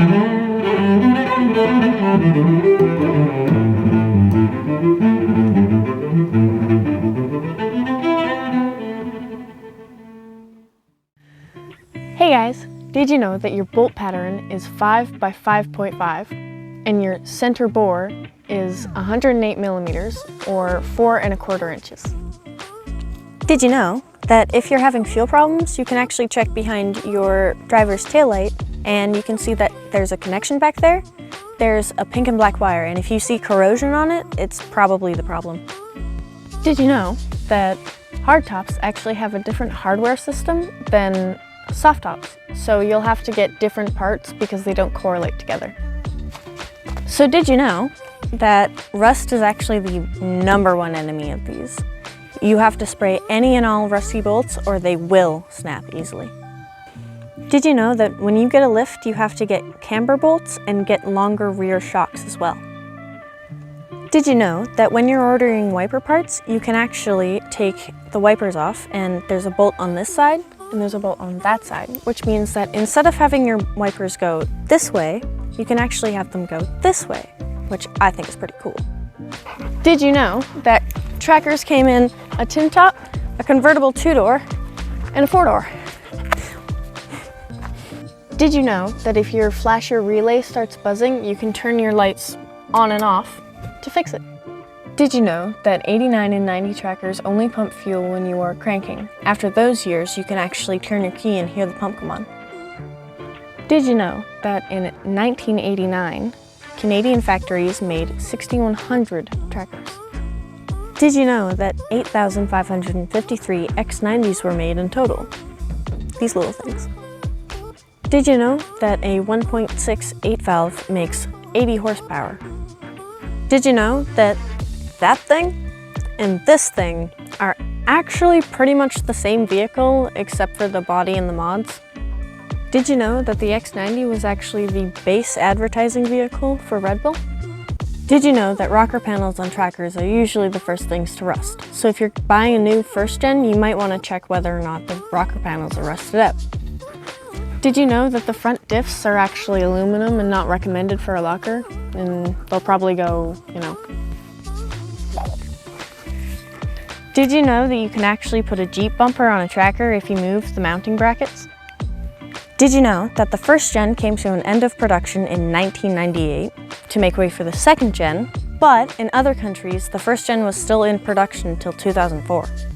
Hey guys, did you know that your bolt pattern is 5 by 5.5 and your center bore is 108 millimeters or 4¼ inches? Did you know that if you're having fuel problems, you can actually check behind your driver's taillight and you can see that there's a connection back there? There's a pink and black wire, and if you see corrosion on it, it's probably the problem. Did you know that hardtops actually have a different hardware system than soft tops? So you'll have to get different parts because they don't correlate together. So did you know that rust is actually the #1 enemy of these? You have to spray any and all rusty bolts or they will snap easily. Did you know that when you get a lift, you have to get camber bolts and get longer rear shocks as well? Did you know that when you're ordering wiper parts, you can actually take the wipers off and there's a bolt on this side and there's a bolt on that side, which means that instead of having your wipers go this way, you can actually have them go this way, which I think is pretty cool. Did you know that trackers came in a tin top, a convertible 2-door, and a 4-door? Did you know that if your flasher relay starts buzzing, you can turn your lights on and off to fix it? Did you know that 89 and 90 trackers only pump fuel when you are cranking? After those years, you can actually turn your key and hear the pump come on. Did you know that in 1989, Canadian factories made 6,100 trackers? Did you know that 8,553 X90s were made in total? These little things. Did you know that a 1.68 valve makes 80 horsepower? Did you know that that thing and this thing are actually pretty much the same vehicle except for the body and the mods? Did you know that the X90 was actually the base advertising vehicle for Red Bull? Did you know that rocker panels on trackers are usually the first things to rust? So if you're buying a new first gen, you might want to check whether or not the rocker panels are rusted out. Did you know that the front diffs are actually aluminum and not recommended for a locker? And they'll probably go, Did you know that you can actually put a Jeep bumper on a tracker if you move the mounting brackets? Did you know that the first gen came to an end of production in 1998 to make way for the second gen, but in other countries, the first gen was still in production until 2004?